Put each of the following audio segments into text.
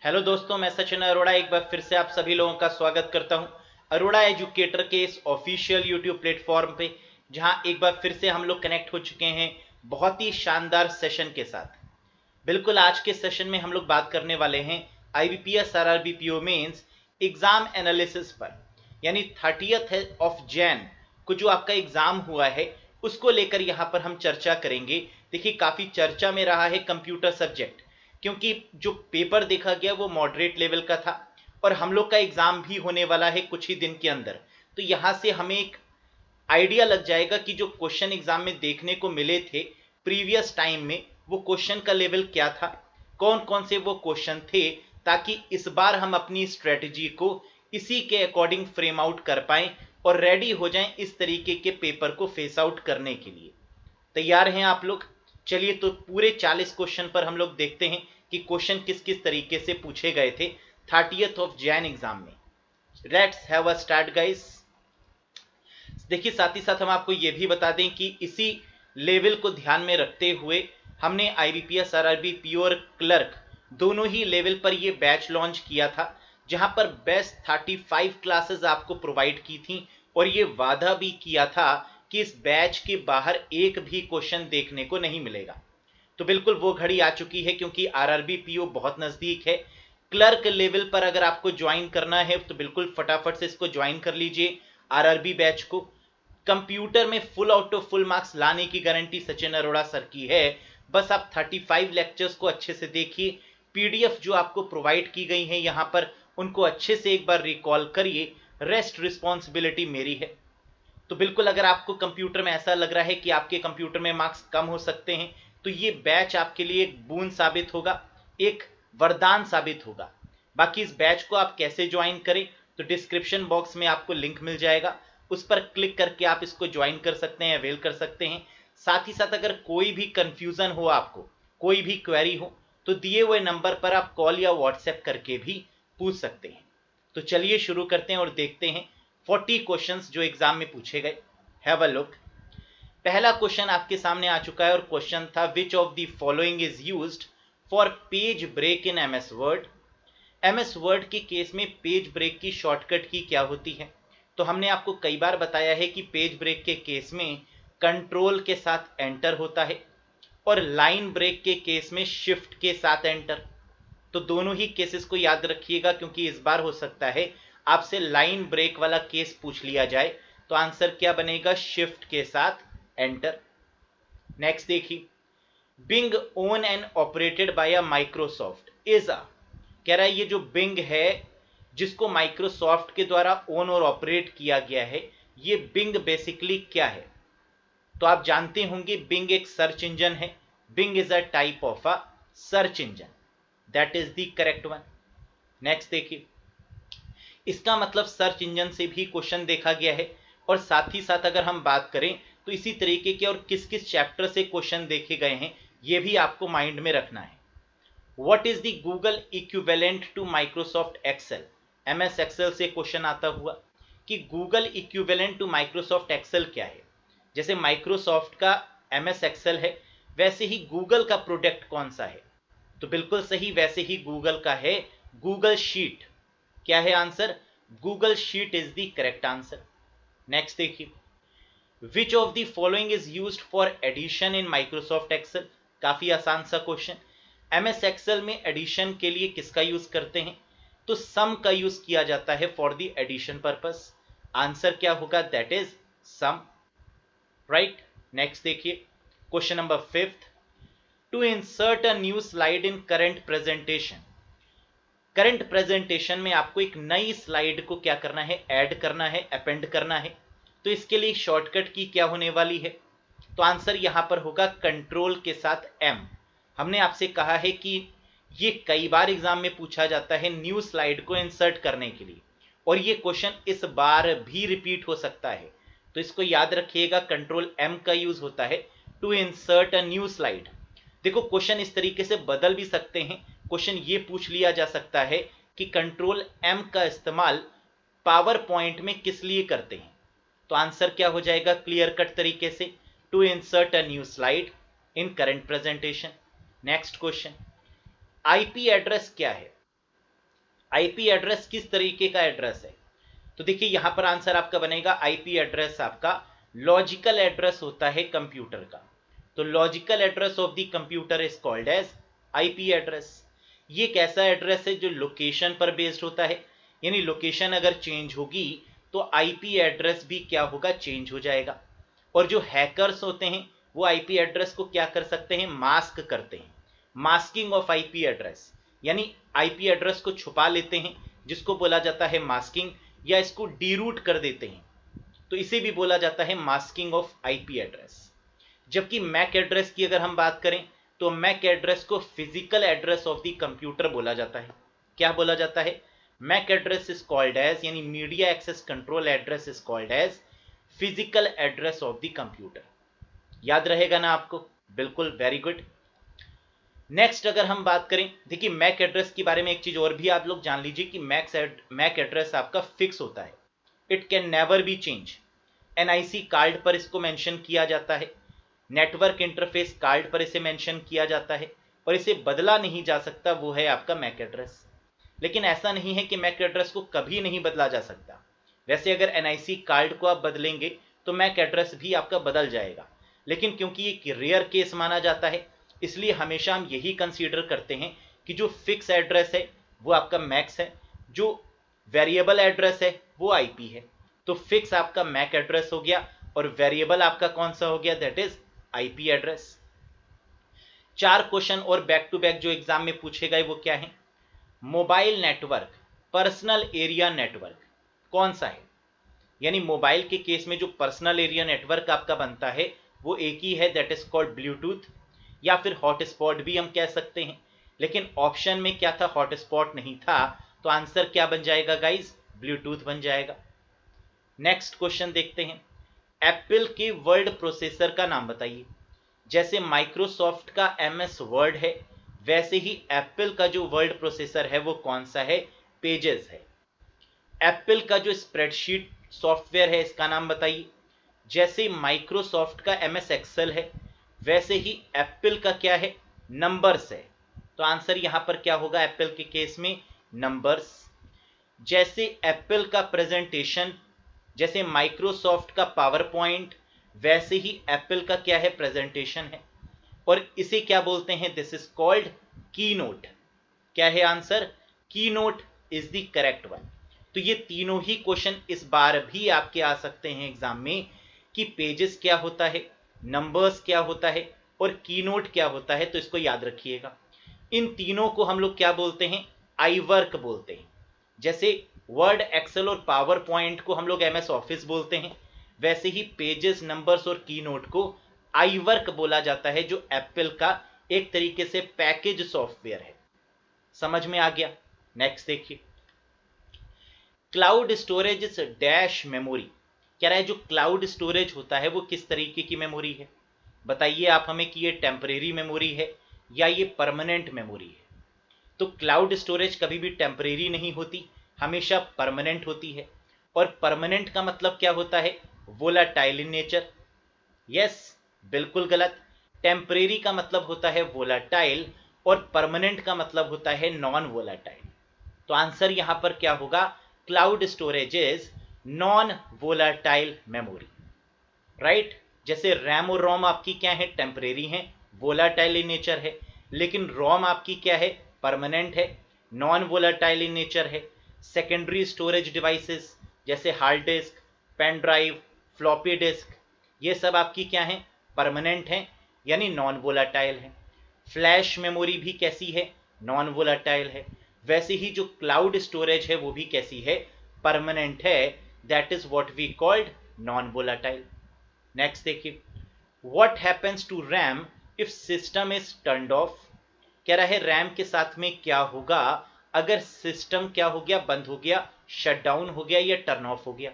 Hello दोस्तों, मैं सचिन अरोड़ा एक बार फिर से आप सभी लोगों का स्वागत करता हूं अरोड़ा एजुकेटर के इस ऑफिशियल यूट्यूब प्लेटफॉर्म पे, जहां एक बार फिर से हम लोग कनेक्ट हो चुके हैं बहुत ही शानदार सेशन के साथ। बिल्कुल आज के सेशन में हम लोग बात करने वाले हैं IBPS RRB PO mains exam analysis पर, यानी 30 ऑफ जैन को जो आपका एग्जाम हुआ है उसको लेकर यहां पर हम चर्चा करेंगे। देखिए, काफी चर्चा में रहा है कंप्यूटर सब्जेक्ट, क्योंकि जो पेपर देखा गया वो मॉडरेट लेवल का था और हम लोग का एग्जाम भी होने वाला है कुछ ही दिन के अंदर। तो यहां से हमें एक आइडिया लग जाएगा कि जो क्वेश्चन एग्जाम में देखने को मिले थे प्रीवियस टाइम में, वो क्वेश्चन का लेवल क्या था, कौन कौन से वो क्वेश्चन थे, ताकि इस बार हम अपनी स्ट्रेटजी को इसी के अकॉर्डिंग फ्रेम आउट कर पाएं और रेडी हो जाएं इस तरीके के पेपर को फेस आउट करने के लिए। तैयार हैं आप लोग? चलिए, तो पूरे 40 क्वेश्चन पर हम लोग देखते हैं कि क्वेश्चन किस किस तरीके से पूछे गए थे 30 ऑफ जैन एग्जाम में। Let's have a start guys. देखिए, साथ ही साथ हम आपको ये भी बता दें कि इसी लेवल को ध्यान में रखते हुए हमने आईबीपीएस आरआरबी पीओ और क्लर्क दोनों ही लेवल पर ये बैच लॉन्च किया था, जहां पर बेस्ट 35 क्लासेस आपको प्रोवाइड की थी और ये वादा भी किया था कि इस बैच के बाहर एक भी क्वेश्चन देखने को नहीं मिलेगा। तो बिल्कुल वो घड़ी आ चुकी है, क्योंकि आरआरबी पीओ बहुत नजदीक है। क्लर्क लेवल पर अगर आपको ज्वाइन करना है तो बिल्कुल फटाफट से इसको ज्वाइन कर लीजिए आरआरबी बैच को। कंप्यूटर में full out of full marks लाने की गारंटी सचिन अरोड़ा सर की है। बस आप 35 लेक्चर्स को अच्छे से देखिए, पीडीएफ जो आपको प्रोवाइड की गई है यहाँ पर उनको अच्छे से एक बार रिकॉल करिए। रेस्ट रिस्पॉन्सिबिलिटी मेरी है। तो बिल्कुल अगर आपको कंप्यूटर में ऐसा लग रहा है कि आपके कंप्यूटर में मार्क्स कम हो सकते हैं, तो ये बैच आपके लिए एक बूंद साबित होगा, एक वरदान साबित होगा। बाकी इस बैच को आप कैसे ज्वाइन करें, तो डिस्क्रिप्शन बॉक्स में आपको लिंक मिल जाएगा, उस पर क्लिक करके आप इसको ज्वाइन कर सकते हैं, अवेल कर सकते हैं। साथ ही साथ अगर कोई भी कंफ्यूजन हो, आपको कोई भी क्वेरी हो, तो दिए हुए नंबर पर आप कॉल या व्हाट्सएप करके भी पूछ सकते हैं। तो चलिए शुरू करते हैं और देखते हैं 40 क्वेश्चंस जो एग्जाम में पूछे गए। Have a look. पहला क्वेश्चन आपके सामने आ चुका है और क्वेश्चन था which of the following is used for page break in MS Word. MS Word के केस में पेज ब्रेक की शॉर्टकट की क्या होती है? तो हमने आपको कई बार बताया है कि पेज ब्रेक के केस में कंट्रोल के साथ एंटर होता है और लाइन ब्रेक के केस में शिफ्ट के साथ एंटर। तो दोनों ही केसेस को याद रखिएगा, क्योंकि इस बार हो सकता है आपसे लाइन ब्रेक वाला केस पूछ लिया जाए। तो आंसर क्या बनेगा? शिफ्ट के साथ एंटर। नेक्स्ट देखिए, Bing owned and operated by a Microsoft is a, कह रहा है ये जो बिंग है जिसको माइक्रोसॉफ्ट के द्वारा ओन और ऑपरेट किया गया है, ये बिंग बेसिकली क्या है? तो आप जानते होंगे बिंग एक सर्च इंजन है। Bing is a type of a search engine. That is the correct one. Next देखिए, इसका मतलब सर्च इंजन से भी क्वेश्चन देखा गया है और साथ ही साथ अगर हम बात करें तो इसी तरीके के और किस किस चैप्टर से क्वेश्चन देखे गए हैं ये भी आपको माइंड में रखना है। What is the Google equivalent to Microsoft Excel? MS Excel से क्वेश्चन आता हुआ कि Google equivalent to Microsoft Excel क्या है। जैसे माइक्रोसॉफ्ट का एमएस एक्सेल है, वैसे ही गूगल का प्रोडक्ट कौन सा है? तो बिल्कुल सही, वैसे ही गूगल का है गूगल शीट। क्या है answer? Google sheet is the correct answer. Next देखिए, which of the following is used for addition in Microsoft Excel? काफी आसान सा क्वेश्चन। एमएस एक्सेल में एडिशन के लिए किसका यूज करते हैं? तो सम का यूज किया जाता है for the addition purpose. Answer क्या होगा? That is sum, right. Next देखिए, question number 5, to insert a new slide in current presentation. Current presentation में आपको एक नई स्लाइड को क्या करना है? ऐड करना है, अपेंड करना है। तो इसके लिए शॉर्टकट की क्या होने वाली है? तो आंसर यहां पर होगा कंट्रोल के साथ एम। हमने आपसे कहा है कि ये कई बार एग्जाम में पूछा जाता है न्यू स्लाइड को इंसर्ट करने के लिए, और ये क्वेश्चन इस बार भी रिपीट हो सकता है। तो इसको याद रखिएगा, कंट्रोल एम का यूज होता है to insert a new slide. देखो, क्वेश्चन इस तरीके से बदल भी सकते हैं। क्वेश्चन ये पूछ लिया जा सकता है कि कंट्रोल एम का इस्तेमाल पावर पॉइंट में किस लिए करते हैं? तो आंसर क्या हो जाएगा क्लियर कट तरीके से? To insert a new slide in current presentation. Next question, IP address क्या है? आईपी एड्रेस किस तरीके का एड्रेस है? तो देखिए यहां पर आंसर आपका बनेगा, आईपी एड्रेस आपका लॉजिकल एड्रेस होता है कंप्यूटर का। तो logical address of the computer is called as IP address. ये एक ऐसा एड्रेस है जो लोकेशन पर बेस्ड होता है, यानी लोकेशन अगर चेंज होगी तो आईपी एड्रेस भी क्या होगा, चेंज हो जाएगा। और जो हैकर्स होते हैं वो आईपी एड्रेस को क्या कर सकते हैं, मास्क करते हैं। मास्किंग ऑफ आईपी एड्रेस, यानी आईपी एड्रेस को छुपा लेते हैं, जिसको बोला जाता है मास्किंग, या इसको डीरूट कर देते हैं, तो इसे भी बोला जाता है मास्किंग ऑफ आईपी एड्रेस। जबकि मैक एड्रेस की अगर हम बात करें तो मैक एड्रेस को physical address of the computer बोला जाता है। क्या बोला जाता है? MAC address is called as, यानी media access control address is called as physical address of the computer. याद रहेगा ना आपको? बिल्कुल, वेरी गुड। नेक्स्ट अगर हम बात करें, देखिए मैक एड्रेस के बारे में एक चीज और भी आप लोग जान लीजिए कि मैक एड्रेस आपका फिक्स होता है, it can never be change. NIC card पर इसको मेंशन किया जाता है, नेटवर्क इंटरफेस कार्ड पर इसे मेंशन किया जाता है, और इसे बदला नहीं जा सकता, वो है आपका मैक एड्रेस। लेकिन ऐसा नहीं है कि मैक एड्रेस को कभी नहीं बदला जा सकता। वैसे अगर एनआईसी कार्ड को आप बदलेंगे तो मैक एड्रेस भी आपका बदल जाएगा, लेकिन क्योंकि ये रेयर केस माना जाता है, इसलिए हमेशा हम यही कंसीडर करते हैं कि जो फिक्स एड्रेस है वो आपका मैक्स है, जो वेरिएबल एड्रेस है वो आईपी है। तो फिक्स आपका मैक एड्रेस हो गया और वेरिएबल आपका कौन सा हो गया, that is IP address. 4 question और बैक टू बैक जो एग्जाम में पूछे गए वो क्या है? Mobile network, personal area network कौन सा है? यानी मोबाइल के केस में जो पर्सनल एरिया नेटवर्क आपका बनता है वो एक ही है, दैट इज कॉल्ड ब्लूटूथ, या फिर हॉटस्पॉट भी हम कह सकते हैं। लेकिन ऑप्शन में क्या था, हॉटस्पॉट नहीं था, तो आंसर क्या बन जाएगा गाइज, ब्लूटूथ बन जाएगा। नेक्स्ट क्वेश्चन देखते हैं, एप्पल के वर्ड प्रोसेसर का नाम बताइए। जैसे माइक्रोसॉफ्ट का एमएस वर्ड है, वैसे ही एप्पल का जो वर्ड प्रोसेसर है वो कौन सा है, पेजेस है। एप्पल का जो स्प्रेडशीट सॉफ्टवेयर है इसका नाम बताइए। जैसे माइक्रोसॉफ्ट का एमएस एक्सेल है, वैसे ही एप्पल का क्या है, नंबर्स है। तो आंसर यहां पर क्या होगा एप्पल के केस में, नंबर्स। जैसे एप्पल का प्रेजेंटेशन, जैसे माइक्रोसॉफ्ट का पावर पॉइंट, वैसे ही एप्पल का क्या है, प्रेजेंटेशन है, और इसे क्या बोलते हैं, दिस इज कॉल्ड कीनोट। क्या है answer, keynote is the correct one. तो ये तीनों ही क्वेश्चन इस बार भी आपके आ सकते हैं एग्जाम में कि पेजेस क्या होता है, नंबर्स क्या होता है और कीनोट क्या होता है, तो इसको याद रखिएगा। इन तीनों को हम लोग क्या बोलते हैं, आई वर्क बोलते हैं। जैसे वर्ड, एक्सेल और पावर पॉइंट को हम लोग एमएस ऑफिस बोलते हैं, वैसे ही पेजेस, नंबर्स और कीनोट को आई वर्क बोला जाता है, जो एप्पल का एक तरीके से पैकेज सॉफ्टवेयर है। समझ में आ गया? नेक्स्ट देखिए, cloud storage is dash memory. कह रहा है जो क्लाउड स्टोरेज होता है वो किस तरीके की मेमोरी है? बताइए आप हमें कि ये टेम्परेरी मेमोरी है या ये परमानेंट मेमोरी है। तो क्लाउड स्टोरेज कभी भी टेम्परेरी नहीं होती, हमेशा परमानेंट होती है। और परमानेंट का मतलब क्या होता है, वोलाटाइल इन नेचर। यस, बिल्कुल गलत। टेम्परेरी का मतलब होता है वोलाटाइल और परमानेंट का मतलब होता है नॉन वोलाटाइल। तो आंसर यहां पर क्या होगा, cloud storage is non volatile memory, right. जैसे रैम और रोम आपकी क्या है, टेम्परेरी है, वोलाटाइल इन नेचर है। लेकिन रोम आपकी क्या है, परमानेंट है, नॉन वोलाटाइल इन नेचर है। सेकेंडरी स्टोरेज डिवाइसेस जैसे hard disk, pen drive, floppy disk, ये सब आपकी क्या है, परमानेंट है, यानी नॉन वोलाटाइल है। फ्लैश मेमोरी भी कैसी है, नॉन वोलाटाइल है। वैसे ही जो क्लाउड स्टोरेज है वो भी कैसी है, परमानेंट है, that is what we called non volatile. Next देखिए, what happens to RAM if system is turned off. कह रहा है रैम के साथ में क्या होगा अगर सिस्टम क्या हो गया, बंद हो गया, शट डाउन हो गया या टर्न ऑफ हो गया।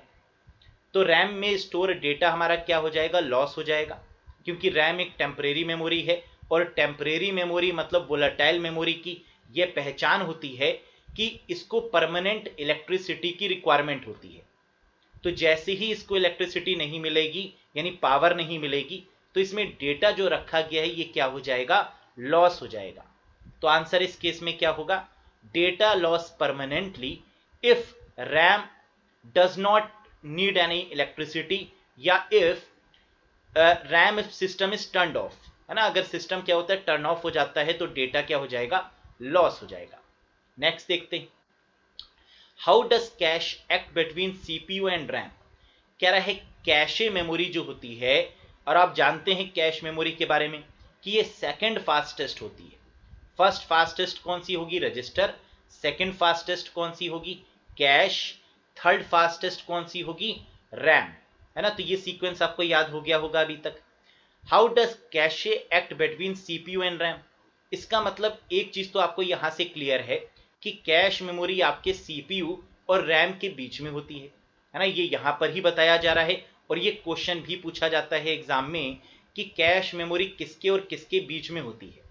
तो रैम में स्टोर डेटा हमारा क्या हो जाएगा, लॉस हो जाएगा, क्योंकि रैम एक टेम्परेरी मेमोरी है, और टेम्परेरी मेमोरी मतलब वोलेटाइल मेमोरी की यह पहचान होती है कि इसको परमानेंट इलेक्ट्रिसिटी की रिक्वायरमेंट होती है। तो जैसे ही इसको इलेक्ट्रिसिटी नहीं मिलेगी, यानी पावर नहीं मिलेगी, तो इसमें डेटा जो रखा गया है ये क्या हो जाएगा, लॉस हो जाएगा। तो आंसर इस केस में क्या होगा, data loss permanently if RAM does not need any electricity या if RAM system is turn off, है ना, अगर सिस्टम क्या होता है टर्न ऑफ हो जाता है तो डेटा क्या हो जाएगा, लॉस हो जाएगा। नेक्स्ट देखते हैं, how does cash act between CPU and RAM. कह रहा है कैशे मेमोरी जो होती है, और आप जानते हैं कैश मेमोरी के बारे में कि ये सेकंड फास्टेस्ट होती है। फर्स्ट फास्टेस्ट कौन सी होगी, रजिस्टर। सेकंड फास्टेस्ट कौन सी होगी, कैश। थर्ड फास्टेस्ट कौन सी होगी, रैम, है ना। तो ये सीक्वेंस आपको याद हो गया होगा अभी तक। How does cache act between CPU and RAM. इसका मतलब एक चीज तो आपको यहां से क्लियर है कि कैश मेमोरी आपके सीपीयू और रैम के बीच में होती है ना, ये यहां पर ही बताया जा रहा है। और ये क्वेश्चन भी पूछा जाता है एग्जाम में कि कैश मेमोरी किसके और किसके बीच में होती है।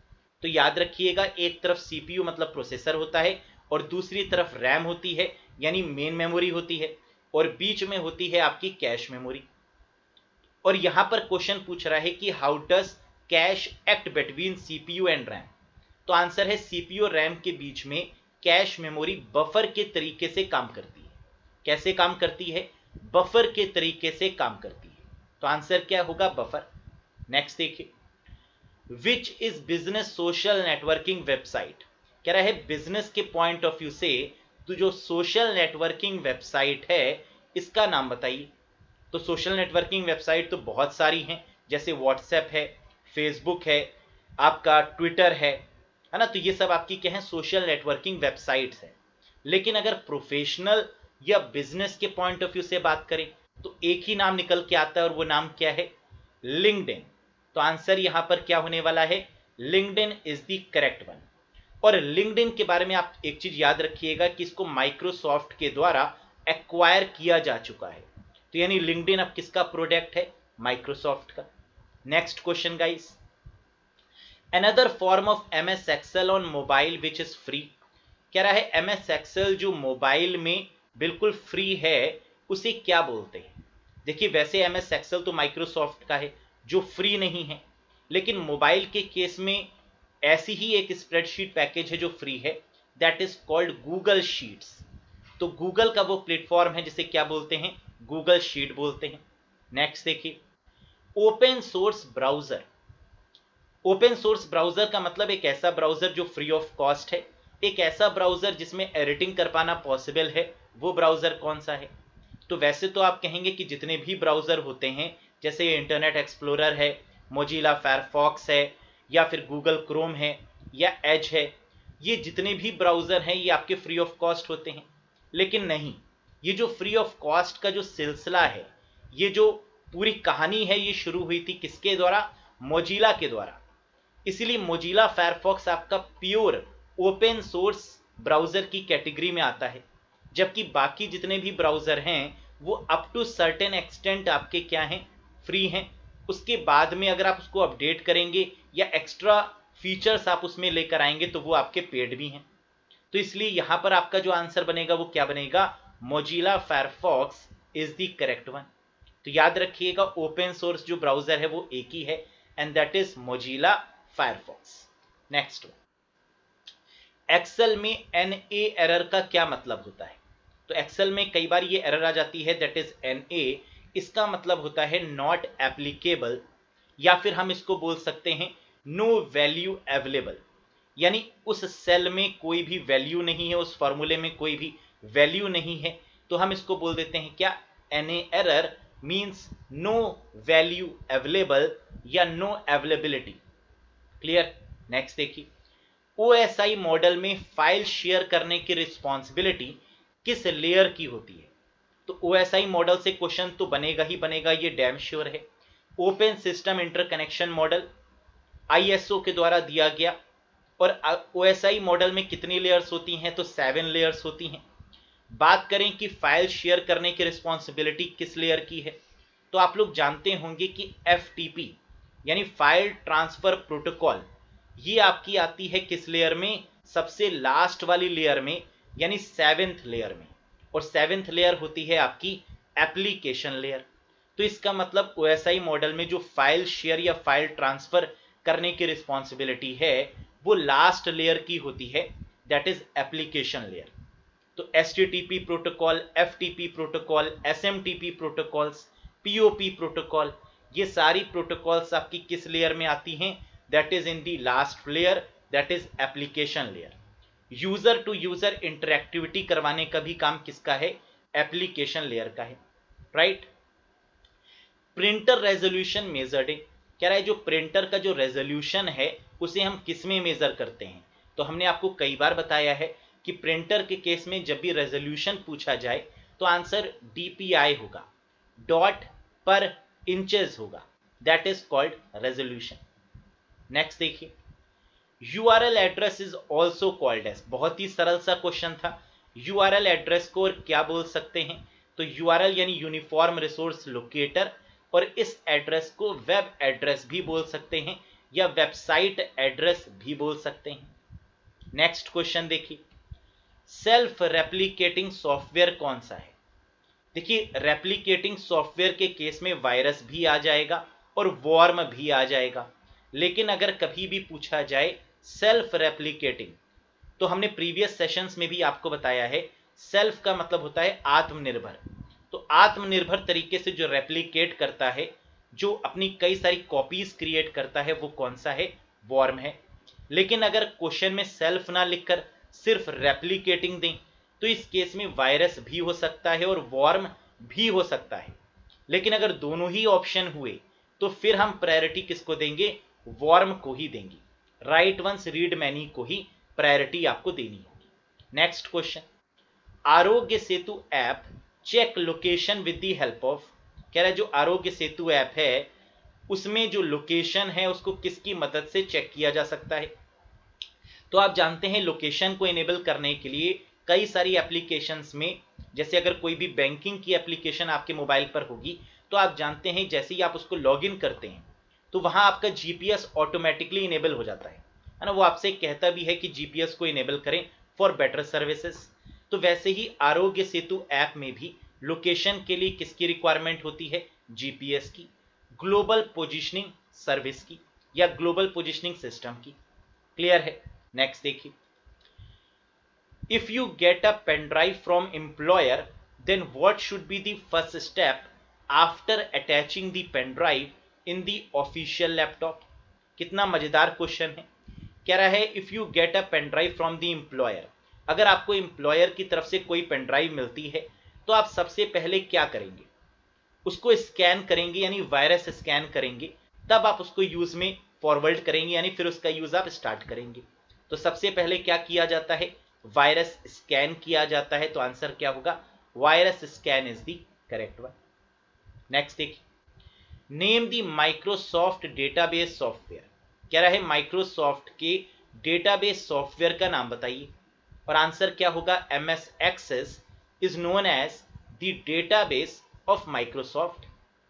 तो याद रखिएगा, एक तरफ सीपीयू मतलब प्रोसेसर होता है और दूसरी तरफ रैम होती है यानी मेन मेमोरी होती है, और बीच में होती है आपकी कैश मेमोरी। और यहां पर क्वेश्चन पूछ रहा है कि how does cash act between CPU and RAM. तो आंसर है सीपीयू और रैम के बीच में कैश मेमोरी बफर के तरीके से काम करती है। कैसे काम करती है, बफर के तरीके से काम करती है। तो आंसर क्या होगा, बफर। नेक्स्ट देखिए, which is business social networking website. कह रहा है बिजनेस के पॉइंट ऑफ व्यू से तो जो सोशल नेटवर्किंग वेबसाइट है इसका नाम बताइए। तो सोशल नेटवर्किंग वेबसाइट तो बहुत सारी हैं, जैसे व्हाट्सएप है, फेसबुक है, आपका ट्विटर है ना। तो ये सब आपकी क्या है, सोशल नेटवर्किंग वेबसाइट्स हैं। लेकिन अगर प्रोफेशनल या बिजनेस के पॉइंट ऑफ व्यू से बात करें तो एक ही नाम निकल के आता है और वो नाम क्या है, लिंक्डइन। तो आंसर यहां पर क्या होने वाला है, LinkedIn is the correct one. और लिंक्डइन के बारे में आप एक चीज याद रखिएगा कि इसको माइक्रोसॉफ्ट के द्वारा एक्वायर किया जा चुका है। तो यानी लिंक्डइन अब किसका प्रोडक्ट है, माइक्रोसॉफ्ट का। Next question guys, another form of MS Excel on mobile which is free. कह रहा है एमएस एक्सेल जो मोबाइल में बिल्कुल फ्री है उसे क्या बोलते हैं। देखिए वैसे एमएस एक्सेल तो माइक्रोसॉफ्ट का है जो फ्री नहीं है, लेकिन मोबाइल के केस में ऐसी ही एक स्प्रेडशीट पैकेज है जो फ्री है, that is called Google sheets. तो गूगल का वो प्लेटफॉर्म है जिसे क्या बोलते हैं, गूगल शीट बोलते हैं। नेक्स्ट देखिए, open source browser. Open source browser का मतलब एक ऐसा ब्राउजर जो फ्री ऑफ कॉस्ट है, एक ऐसा ब्राउजर जिसमें एडिटिंग कर पाना पॉसिबल है। वो ब्राउजर कौन सा है। तो वैसे तो आप कहेंगे कि जितने भी ब्राउजर होते हैं, जैसे इंटरनेट एक्सप्लोरर है, मोजिला फायरफॉक्स है, या फिर गूगल क्रोम है, या एज है, ये जितने भी ब्राउजर हैं ये आपके फ्री ऑफ कॉस्ट होते हैं। लेकिन नहीं, ये जो फ्री ऑफ कॉस्ट का जो सिलसिला है, ये जो पूरी कहानी है, ये शुरू हुई थी किसके द्वारा, मोजिला के द्वारा। इसीलिए मोजिला फायरफॉक्स आपका प्योर ओपन सोर्स ब्राउजर की कैटेगरी में आता है, जबकि बाकी जितने भी ब्राउजर हैं वो अप टू सर्टेन एक्सटेंट आपके क्या हैं, फ्री हैं। उसके बाद में अगर आप उसको अपडेट करेंगे या एक्स्ट्रा फीचर्स आप उसमें लेकर आएंगे तो वो आपके पेड भी हैं। तो इसलिए यहां पर आपका जो आंसर बनेगा वो क्या बनेगा, Mozilla Firefox is the correct one. तो याद रखिएगा ओपन सोर्स जो ब्राउजर है वो एक ही है, and that is Mozilla Firefox. Next, Excel में एनए एरर का क्या मतलब होता है। तो एक्सेल में कई बार ये एरर आ जाती है, दैट इज एनए। इसका मतलब होता है नॉट एप्लीकेबल, या फिर हम इसको बोल सकते हैं नो वैल्यू अवेलेबल। यानी उस सेल में कोई भी वैल्यू नहीं है, उस फॉर्मूले में कोई भी वैल्यू नहीं है, तो हम इसको बोल देते हैं क्या, NA error means no value available या नो अवेलेबिलिटी। क्लियर। नेक्स्ट देखिए, ओएसआई मॉडल में फाइल शेयर करने की रिस्पॉन्सिबिलिटी किस लेयर की होती है। तो ओएसआई मॉडल से क्वेश्चन तो बनेगा ही बनेगा, ये डैम श्योर है। Open system interconnection model ISO के द्वारा दिया गया। और ओएसआई मॉडल में कितनी लेयर्स होती हैं, तो 7 लेयर्स होती हैं। बात करें कि फाइल शेयर करने की रिस्पॉन्सिबिलिटी किस लेयर की है, तो आप लोग जानते होंगे कि एफटीपी यानी फाइल ट्रांसफर प्रोटोकॉल, ये आपकी आती है किस लेयर में, सबसे लास्ट वाली लेयर में, यानी 7th लेयर में। और 7th लेयर होती है आपकी एप्लीकेशन लेयर। तो इसका मतलब ओएसआई मॉडल में जो फाइल शेयर या फाइल ट्रांसफर करने की रिस्पॉन्सिबिलिटी है वो लास्ट लेयर की होती है, दैट इज एप्लीकेशन लेयर। तो HTTP protocol, FTP protocol, SMTP protocols, POP protocol, ये सारी प्रोटोकॉल्स आपकी किस लेयर में आती हैं? That is in the last layer, that is application layer. User to user interactivity करवाने का भी काम किसका है? एप्लीकेशन लेयर का है, right. Printer resolution measured in, कह रहा है जो प्रिंटर का जो रेजोल्यूशन है उसे हम किस में मेजर करते हैं? तो हमने आपको कई बार बताया है कि प्रिंटर के केस में जब भी रेजोल्यूशन पूछा जाए तो आंसर DPI होगा, डॉट पर इंचेस होगा, that is called resolution. Next देखिए, URL address is also called as, बहुत ही सरल सा क्वेश्चन था। URL एड्रेस को और क्या बोल सकते हैं? तो URL यानी यूनिफॉर्म रिसोर्स लोकेटर, और इस एड्रेस को वेब एड्रेस भी बोल सकते हैं या वेबसाइट एड्रेस भी बोल सकते हैं। नेक्स्ट क्वेश्चन देखिए, सेल्फ रेप्लिकेटिंग सॉफ्टवेयर कौन सा है? देखिए, रेप्लिकेटिंग सॉफ्टवेयर के केस में वायरस भी आ जाएगा और वॉर्म भी आ जाएगा, लेकिन अगर कभी भी पूछा जाए सेल्फ रेप्लिकेटिंग, तो हमने प्रीवियस सेशंस में भी आपको बताया है सेल्फ का मतलब होता है आत्मनिर्भर। तो आत्मनिर्भर तरीके से जो रेप्लिकेट करता है, जो अपनी कई सारी कॉपीज क्रिएट करता है, वो कौन सा है? वॉर्म है। लेकिन अगर क्वेश्चन में सेल्फ ना लिखकर सिर्फ रेप्लिकेटिंग दें तो इस केस में वायरस भी हो सकता है और वॉर्म भी हो सकता है। लेकिन अगर दोनों ही ऑप्शन हुए तो फिर हम प्रायोरिटी किसको देंगे? वॉर्म को ही देंगे। राइट वंस रीड मैनी को ही प्रायोरिटी आपको देनी होगी। Next question, Aarogya Setu app check location with the help of, कह रहा है जो आरोग्य सेतु ऐप है उसमें जो लोकेशन है उसको किसकी मदद से चेक किया जा सकता है? तो आप जानते हैं लोकेशन को इनेबल करने के लिए कई सारी एप्लीकेशंस में, जैसे अगर कोई भी बैंकिंग की एप्लीकेशन आपके मोबाइल पर होगी तो आप जानते हैं जैसे ही आप उसको लॉगिन करते हैं तो वहां आपका GPS ऑटोमेटिकली इनेबल हो जाता है ना। वो आपसे कहता भी है कि GPS को इनेबल करें फॉर बेटर सर्विसेज। तो वैसे ही आरोग्य सेतु ऐप में भी लोकेशन के लिए किसकी रिक्वायरमेंट होती है? GPS की, ग्लोबल पोजिशनिंग सर्विस की या ग्लोबल पोजिशनिंग सिस्टम की। क्लियर है? नेक्स्ट देखिए, if you get a pen drive from employer then what should be the first step after attaching the pen drive in the official laptop? कितना मजेदार question है। कह रहा है if you get a pen drive from the employer, अगर आपको employer की तरफ से कोई पेन ड्राइव मिलती है तो आप सबसे पहले क्या करेंगे? उसको स्कैन करेंगे, यानी वायरस स्कैन करेंगे, तब आप उसको यूज में फॉरवर्ड करेंगे, यानी फिर उसका यूज आप स्टार्ट करेंगे। तो सबसे पहले क्या किया जाता है? वायरस स्कैन किया जाता है। तो आंसर क्या होगा? Virus scan is the correct one. Next देखिए, name the Microsoft database software, कह रहा है माइक्रोसॉफ्ट के डेटाबेस सॉफ्टवेयर का नाम बताइए। और आंसर क्या होगा? MS Access is known as the database of Microsoft.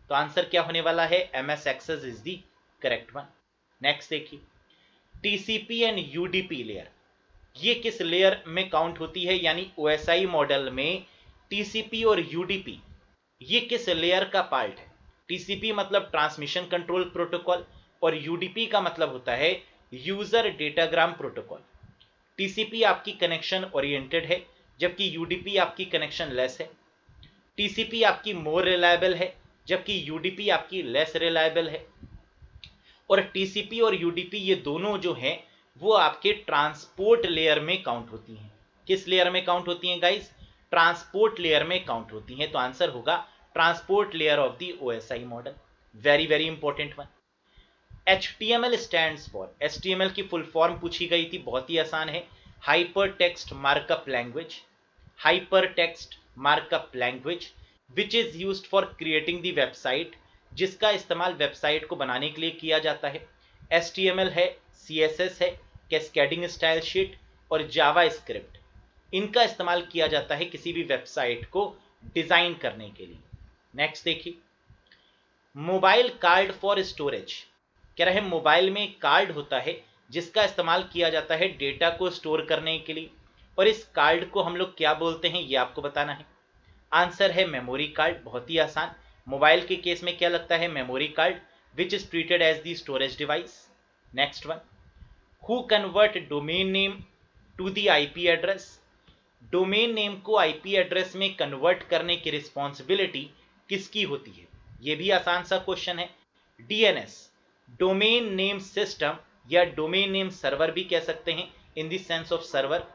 तो आंसर क्या होने वाला है? MS Access is the correct one. Next देखिए, TCP एंड UDP लेयर, ये किस लेयर में काउंट होती है? यानी OSI मॉडल में TCP और UDP ये किस लेयर का पार्ट है? TCP मतलब ट्रांसमिशन कंट्रोल प्रोटोकॉल और UDP का मतलब होता है यूजर डेटाग्राम प्रोटोकॉल। TCP आपकी कनेक्शन ओरिएंटेड है जबकि UDP आपकी कनेक्शन लेस है। TCP आपकी मोर रिलायबल है जबकि UDP आपकी लेस रिलायबल है। और TCP और UDP ये दोनों जो हैं वो आपके ट्रांसपोर्ट लेयर में काउंट होती हैं। किस लेयर में काउंट होती हैं गाइस? ट्रांसपोर्ट लेयर में काउंट होती हैं। तो आंसर होगा transport layer of the OSI model. Very very important one. HTML stands for, HTML की फुल फॉर्म पूछी गई थी, बहुत ही आसान है, hyper text markup language. Hyper text markup language which is used for creating the website, जिसका इस्तेमाल website को बनाने के लिए किया जाता है। HTML है, CSS है, कैस्केडिंग स्टाइल शीट और जावा स्क्रिप्ट, इनका इस्तेमाल किया जाता है किसी भी वेबसाइट को डिजाइन करने के लिए। नेक्स्ट देखिए, मोबाइल कार्ड फॉर स्टोरेज, कह रहे हैं मोबाइल में एक कार्ड होता है जिसका इस्तेमाल किया जाता है डेटा को स्टोर करने के लिए, और इस कार्ड को हम लोग क्या बोलते हैं ये आपको बताना है। आंसर है मेमोरी कार्ड। बहुत ही आसान, मोबाइल के केस में क्या लगता है? Memory card which is treated as the storage device. Next one, who convert domain name to the IP address. Domain name को आईपी एड्रेस में कन्वर्ट करने की रिस्पॉन्सिबिलिटी किसकी होती है? यह भी आसान सा क्वेश्चन है। डीएनएस, डोमेन नेम सिस्टम या डोमेन नेम सर्वर भी कह सकते हैं in the sense of server,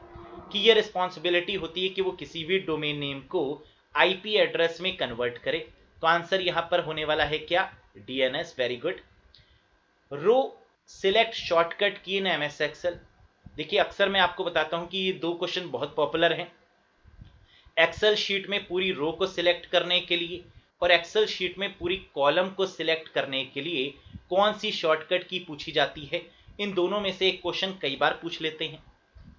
कि यह रिस्पॉन्सिबिलिटी होती है कि वो किसी भी डोमेन नेम को आईपी एड्रेस में कन्वर्ट करे। तो आंसर यहां पर होने वाला है क्या? DNS. Very good. Row select shortcut key in MS Excel. देखिए अक्सर मैं आपको बताता हूं कि ये दो क्वेश्चन बहुत पॉपुलर हैं। एक्सेल शीट में पूरी रो को सिलेक्ट करने के लिए और एक्सेल शीट में पूरी कॉलम को सिलेक्ट करने के लिए कौन सी शॉर्टकट की पूछी जाती है, इन दोनों में से एक क्वेश्चन कई बार पूछ लेते हैं।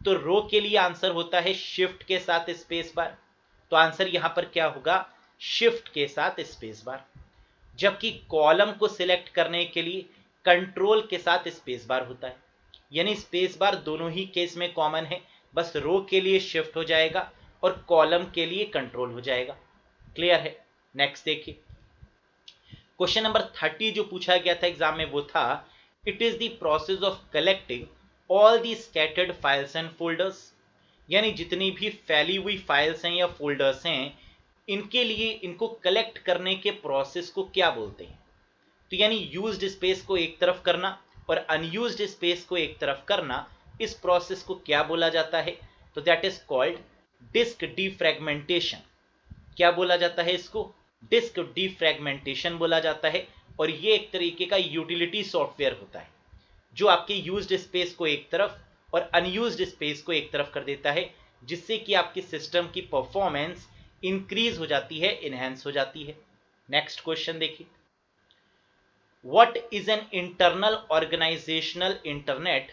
तो रो के लिए आंसर होता है शिफ्ट के साथ स्पेस बार। तो आंसर यहां पर क्या होगा? शिफ्ट के साथ स्पेस बार। जबकि कॉलम को सिलेक्ट करने के लिए कंट्रोल के साथ स्पेस बार होता है। यानी स्पेस बार दोनों ही केस में कॉमन है, बस रो के लिए शिफ्ट हो जाएगा और कॉलम के लिए कंट्रोल हो जाएगा। क्लियर है? नेक्स्ट देखिए, क्वेश्चन नंबर 30 जो पूछा गया था एग्जाम में वो था, it is the process of collecting all the scattered files and folders. यानी जितनी भी फैली हुई फाइल्स हैं या फोल्डर्स हैं, इनके लिए इनको कलेक्ट करने के प्रोसेस को क्या बोलते हैं? तो यानी यूज्ड स्पेस को एक तरफ करना और अनयूज्ड स्पेस को एक तरफ करना, इस प्रोसेस को क्या बोला जाता है? तो दैट इज कॉल्ड डिस्क डीफ्रैगमेंटेशन। क्या बोला जाता है इसको? डिस्क डीफ्रैगमेंटेशन बोला जाता है। और ये एक तरीके का यूटिलिटी सॉफ्टवेयर होता है जो आपके यूज्ड स्पेस को एक तरफ और अनयूज्ड स्पेस को एक तरफ कर देता है, जिससे कि आपकी सिस्टम की परफॉर्मेंस इंक्रीज हो जाती है, इनहेंस हो जाती है। नेक्स्ट क्वेश्चन देखिए, What is an internal organizational internet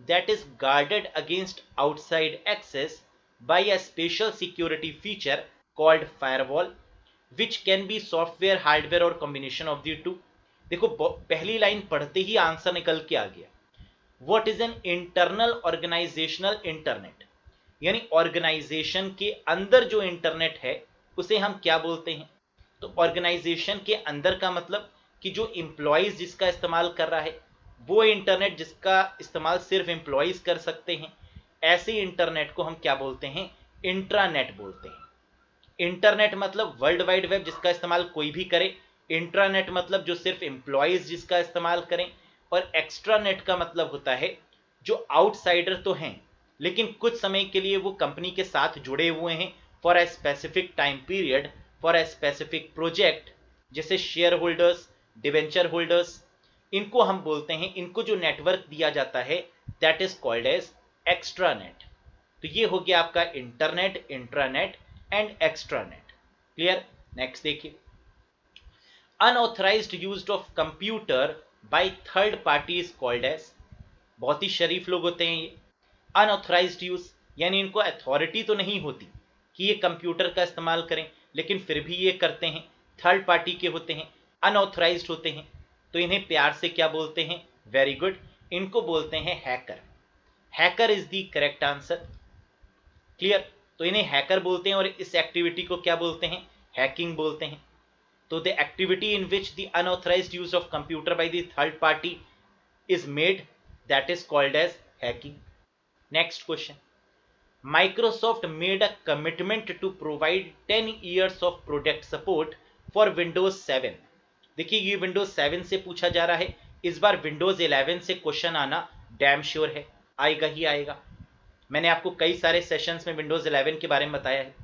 that is guarded against outside access by a special security feature called firewall, which can be software, hardware or combination of the two? देखो पहली line पढ़ते ही answer निकल के आ गया। What is an internal organizational internet? यानी organisation के अंदर जो इंटरनेट है उसे हम क्या बोलते हैं? तो ऑर्गेनाइजेशन के अंदर का मतलब कि जो एम्प्लॉयज जिसका इस्तेमाल कर रहा है वो इंटरनेट जिसका इस्तेमाल सिर्फ एम्प्लॉयज कर सकते हैं, ऐसे इंटरनेट को हम क्या बोलते हैं? इंट्रानेट बोलते हैं। इंटरनेट मतलब वर्ल्ड वाइड वेब जिसका इस्तेमाल कोई भी करे, इंट्रानेट मतलब जो सिर्फ एम्प्लॉयज जिसका इस्तेमाल करें, और एक्स्ट्रानेट का मतलब होता है जो आउटसाइडर तो हैं लेकिन कुछ समय के लिए वो कंपनी के साथ जुड़े हुए हैं for a specific time period, for a specific project, जैसे शेयर होल्डर्स, डिवेंचर होल्डर्स, इनको हम बोलते हैं, इनको जो नेटवर्क दिया जाता है that is called as extranet. तो ये हो गया आपका internet, intranet and extranet. Clear? Next देखिए, unauthorised use of computer by third party is called as. बहुत ही शरीफ लोग होते हैं ये। अनऑथराइज्ड यूज यानी इनको अथॉरिटी तो नहीं होती कि ये कंप्यूटर का इस्तेमाल करें, लेकिन फिर भी ये करते हैं, थर्ड पार्टी के होते हैं, अनऑथराइज्ड होते हैं, तो इन्हें प्यार से क्या बोलते हैं? वेरी गुड, इनको बोलते हैं hacker. Hacker is the correct answer. Clear? तो इन्हें हैकर बोलते हैं और इस एक्टिविटी को क्या बोलते हैं? हैकिंग बोलते हैं। तो the activity in which the unauthorized use of computer by the third party is made, that is called as hacking. Next question, Microsoft made a commitment to provide 10 years of product support for Windows 7। देखिए ये Windows 7 से पूछा जा रहा है, इस बार Windows 11 से question आना डैम श्योर है, आएगा ही आएगा। मैंने आपको कई सारे सेशंस में Windows 11 के बारे में बताया है।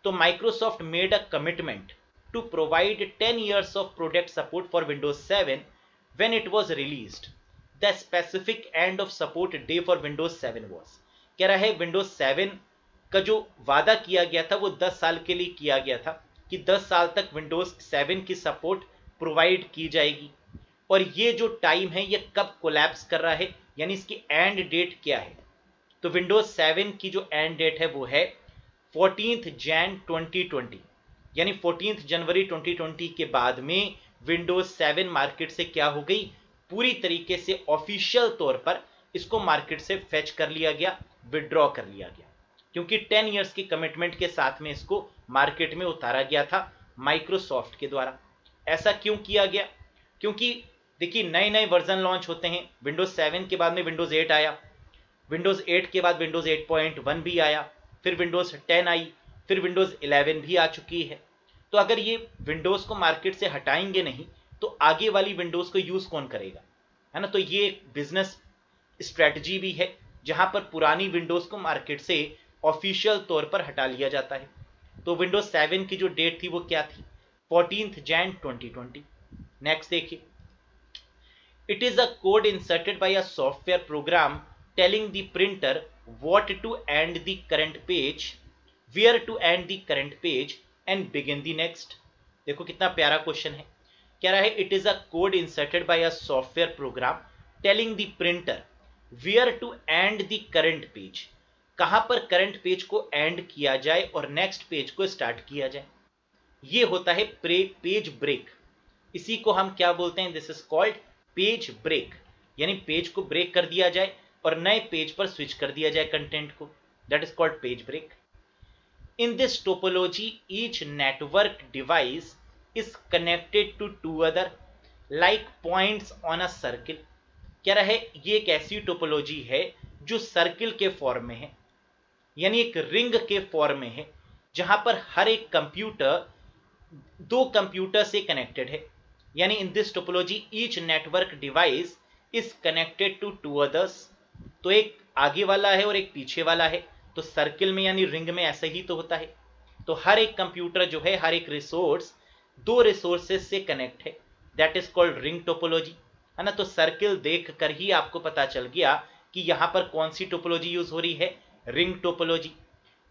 तो Microsoft made a commitment to provide 10 years of product support for Windows 7 when it was released. The specific end of support day for Windows 7 was, कह रहा है विंडोज 7 का जो वादा किया गया था वो 10 साल के लिए किया गया था कि 10 साल तक विंडोज 7 की सपोर्ट प्रोवाइड की जाएगी। और ये जो टाइम है ये कब कोलैप्स कर रहा है, यानी इसकी एंड डेट क्या है? तो विंडोज 7 की जो एंड डेट है वो है 14 जैन 2020, यानी 14 जनवरी 2020 के बाद में विंडोज 7 मार्केट से क्या हो गई? पूरी तरीके से ऑफिशियल तौर पर इसको मार्केट से फेच कर लिया गया, विड्रॉ कर लिया गया, क्योंकि 10 इयर्स की कमिटमेंट के साथ में इसको मार्केट में उतारा गया था माइक्रोसॉफ्ट के द्वारा। ऐसा क्यों किया गया? क्योंकि देखिए नए नए वर्जन लॉन्च होते हैं, विंडोज 7 के बाद में विंडोज 8 आया, विंडोज़ 8 के बाद विंडोज़ 8.1 भी आया, फिर विंडोज़ 10 आई, फिर विंडोज़ 11 भी आ चुकी है। तो अगर ये विंडोज़ को मार्केट से हटाएंगे नहीं तो आगे वाली विंडोज़ को यूज़ कौन करेगा, है ना। तो ये एक बिजनेस स्ट्रेटजी भी है जहां पर पुरानी विंडोज़ को मार्केट से ऑफिशियल तौर पर हटा लिया जाता है। तो विंडोज़ 7 की जो डेट थी वो क्या थी, 14 जैन 2020। नेक्स्ट देखिए, it is a code inserted by a software program telling the printer what to end the current page, where to end the current page and begin the next। देखो कितना प्यारा क्वेश्चन है। कह रहा है it is a code inserted by a software program telling the printer where to end the current page, कहां पर current page को एंड किया जाए और नेक्स्ट पेज को स्टार्ट किया जाए। ये होता है पेज ब्रेक। इसी को हम क्या बोलते हैं, this is called page break, यानी पेज को ब्रेक कर दिया जाए और नए पेज पर स्विच कर दिया जाए कंटेंट को, that is called page break. In this topology each network device is connected to two other like points on a circle. कह रहा है ये एक ऐसी टोपोलॉजी है जो सर्किल के फॉर्म में है, यानी एक रिंग के फॉर्म में है, जहां पर हर एक कंप्यूटर दो कंप्यूटर से कनेक्टेड है। यानी in this topology each network device is connected to two others. तो एक आगे वाला है और एक पीछे वाला है। तो सर्किल में यानी रिंग में ऐसा ही तो होता है। तो हर एक कंप्यूटर जो है, हर एक रिसोर्स दो रिसोर्सेज से कनेक्ट है, that is called ring topology, है ना। तो सर्किल देख कर ही आपको पता चल गया कि यहां पर कौन सी टोपोलॉजी यूज हो रही है, रिंग टोपोलॉजी।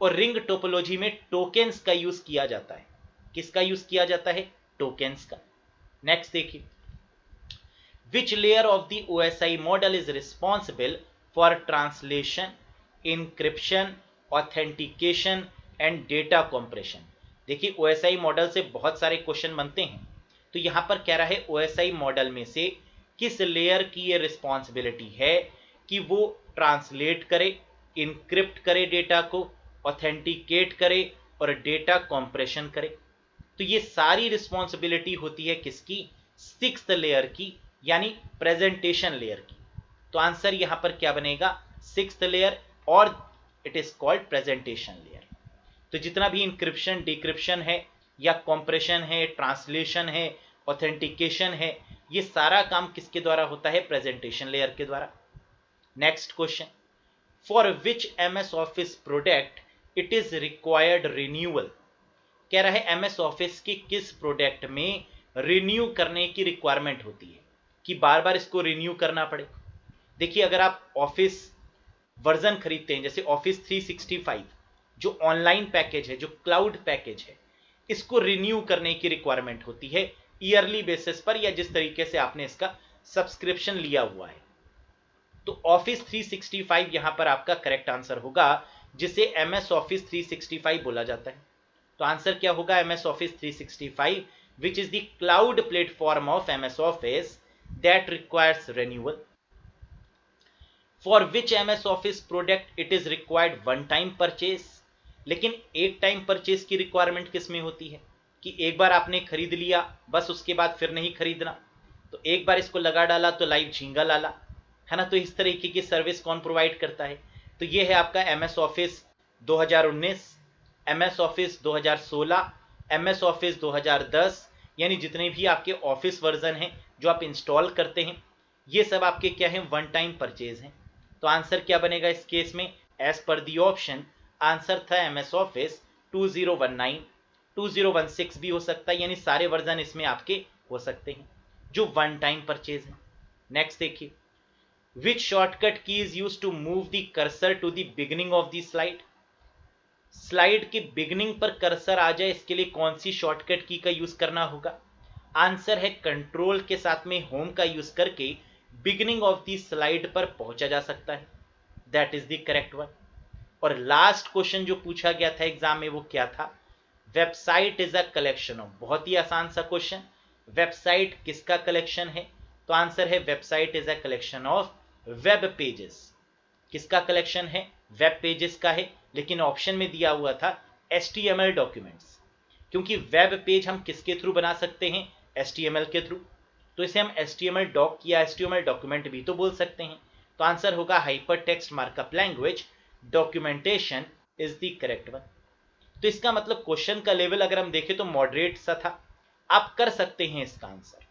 और रिंग टोपोलॉजी में टोकेन्स का यूज किया जाता है। किसका यूज किया जाता है, टोकेन्स का। नेक्स्ट देखिए, which layer of the OSI model is responsible for translation, encryption, authentication and data compression. देखिए ओएसआई मॉडल से बहुत सारे क्वेश्चन बनते हैं। तो यहां पर कह रहा है ओएसआई मॉडल में से किस लेयर की ये रिस्पॉन्सिबिलिटी है कि वो ट्रांसलेट करे, इनक्रिप्ट करे डेटा को, ऑथेंटिकेट करे और डेटा कॉम्प्रेशन करे। तो ये सारी रिस्पॉन्सिबिलिटी होती है किसकी, सिक्स्थ लेयर की, यानी प्रेजेंटेशन लेयर की। तो आंसर यहां पर क्या बनेगा, सिक्स्थ लेयर, और it is called presentation layer. तो जितना भी इंक्रिप्शन, डिक्रिप्शन है या कॉम्प्रेशन है, ट्रांसलेशन है, ऑथेंटिकेशन है, ये सारा काम किसके द्वारा होता है, प्रेजेंटेशन लेयर के द्वारा। Next question, for which MS office product it is required renewal. कह रहा है एमएस ऑफिस के किस प्रोडक्ट में रिन्यू करने की रिक्वायरमेंट होती है, कि बार बार इसको रिन्यू करना पड़े। देखिए अगर आप ऑफिस वर्जन खरीदते हैं, जैसे ऑफिस 365 जो ऑनलाइन पैकेज है, जो क्लाउड पैकेज है, इसको रिन्यू करने की रिक्वायरमेंट होती है ईयरली बेसिस पर, या जिस तरीके से आपने इसका सब्सक्रिप्शन लिया हुआ है। तो ऑफिस 365 यहां पर आपका करेक्ट आंसर होगा, जिसे एमएस ऑफिस 365 बोला जाता है। तो आंसर क्या होगा, MS office 365 which is the cloud platform of MS office that requires renewal. For which MS office product it is required one time purchase. लेकिन एक टाइम परचेज की रिक्वायरमेंट किस में होती है, कि एक बार आपने खरीद लिया बस, उसके बाद फिर नहीं खरीदना। तो एक बार इसको लगा डाला तो लाइव झींगा लाला, है ना। तो इस तरीके की सर्विस कौन प्रोवाइड करता है, तो ये है आपका MS office 2019, MS office 2016, MS office 2010, यानी जितने भी आपके ऑफिस वर्जन हैं जो आप इंस्टॉल करते हैं, ये सब आपके क्या हैं, वन टाइम परचेज हैं। तो आंसर क्या बनेगा इस केस में, as per the option answer था एमएस ऑफिस 2019, 2016 भी हो सकता है, यानी सारे वर्जन इसमें आपके हो सकते हैं जो वन टाइम परचेज हैं। नेक्स्ट देखिए, which shortcut key is use to move the cursor to the beginning of the slide. Slide के बिगिनिंग पर कर्सर आ जाए, इसके लिए कौन सी शॉर्टकट की का यूज करना होगा। आंसर है कंट्रोल के साथ में होम का यूज करके बिगिनिंग ऑफ द स्लाइड पर पहुंचा जा सकता है, that is the correct one. और लास्ट क्वेश्चन जो पूछा गया था एग्जाम में वो क्या था, website is a collection of. बहुत ही आसान सा क्वेश्चन, वेबसाइट किसका कलेक्शन है, तो आंसर है website is a collection of web pages. किसका कलेक्शन है, वेब पेजेस का है, लेकिन ऑप्शन में दिया हुआ था HTML डॉक्यूमेंट्स, क्योंकि वेब पेज हम किसके थ्रू बना सकते हैं, HTML के थ्रू। तो इसे हम HTML डॉक या HTML डॉक्यूमेंट भी तो बोल सकते हैं। तो आंसर होगा hyper text markup language documentation is the correct one. तो इसका मतलब क्वेश्चन का लेवल अगर हम देखें तो मॉडरेट सा था, आप कर सकते हैं इसका आंसर।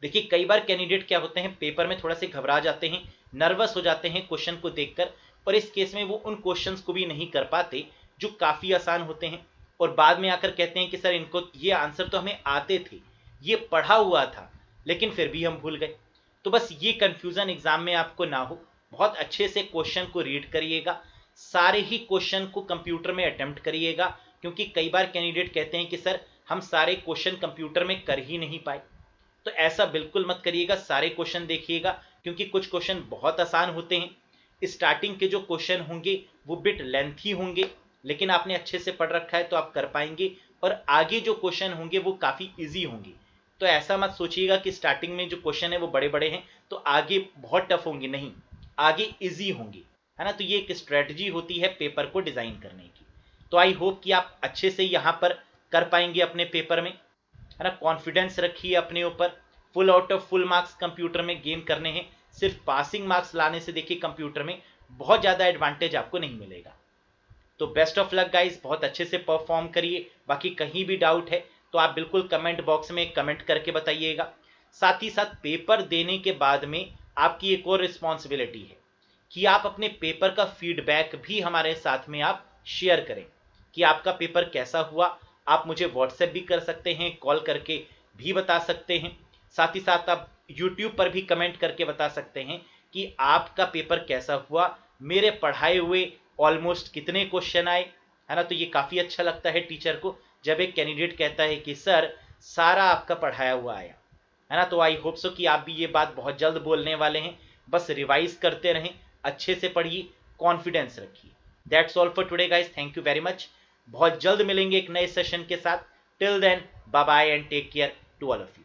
देखिए कई बार कैंडिडेट क्या होते हैं, पेपर में थोड़ा से घबरा जाते हैं, नर्वस हो जाते हैं क्वेश्चन को देखकर, और इस केस में वो उन क्वेश्चंस को भी नहीं कर पाते जो काफ़ी आसान होते हैं, और बाद में आकर कहते हैं कि सर इनको ये आंसर तो हमें आते थे, ये पढ़ा हुआ था, लेकिन फिर भी हम भूल गए। तो बस ये कंफ्यूजन एग्जाम में आपको ना हो, बहुत अच्छे से क्वेश्चन को रीड करिएगा, सारे ही क्वेश्चन को कंप्यूटर में अटेम्प्ट करिएगा, क्योंकि कई बार कैंडिडेट कहते हैं कि सर हम सारे क्वेश्चन कंप्यूटर में कर ही नहीं पाए। तो ऐसा बिल्कुल मत करिएगा, सारे क्वेश्चन देखिएगा, क्योंकि कुछ क्वेश्चन बहुत आसान होते हैं। स्टार्टिंग के जो क्वेश्चन होंगे वो बिट लेंथी होंगे, लेकिन आपने अच्छे से पढ़ रखा है तो आप कर पाएंगे, और आगे जो क्वेश्चन होंगे वो काफ़ी ईजी होंगे। तो ऐसा मत सोचिएगा कि स्टार्टिंग में जो क्वेश्चन है वो बड़े बड़े हैं तो आगे बहुत टफ होंगे, नहीं, आगे ईजी होंगे, है ना। तो ये एक स्ट्रेटजी होती है पेपर को डिज़ाइन करने की। तो आई होप कि आप अच्छे से यहाँ पर कर पाएंगे अपने पेपर में, है ना। कॉन्फिडेंस रखिए अपने ऊपर, full out of full marks computer में गेन करने हैं। सिर्फ पासिंग मार्क्स लाने से देखिए कंप्यूटर में बहुत ज़्यादा एडवांटेज आपको नहीं मिलेगा। तो बेस्ट ऑफ लक गाइस, बहुत अच्छे से परफॉर्म करिए। बाकी कहीं भी डाउट है तो आप बिल्कुल कमेंट बॉक्स में कमेंट करके बताइएगा। साथ ही साथ पेपर देने के बाद में आपकी एक और रिस्पॉन्सिबिलिटी है कि आप अपने पेपर का फीडबैक भी हमारे साथ में आप शेयर करें कि आपका पेपर कैसा हुआ। आप मुझे व्हाट्सएप भी कर सकते हैं, कॉल करके भी बता सकते हैं। साथ ही साथ आप यूट्यूब पर भी कमेंट करके बता सकते हैं कि आपका पेपर कैसा हुआ, मेरे पढ़ाए हुए ऑलमोस्ट कितने क्वेश्चन आए, है ना। तो ये काफ़ी अच्छा लगता है टीचर को जब एक कैंडिडेट कहता है कि सर सारा आपका पढ़ाया हुआ आया, है ना। तो आई होप सो कि आप भी ये बात बहुत जल्द बोलने वाले हैं। बस रिवाइज करते रहें, अच्छे से पढ़िए, कॉन्फिडेंस रखिए। That's all for today guys, thank you very much. बहुत जल्द मिलेंगे एक नए सेशन के साथ। Till then bye bye and take care to all of you.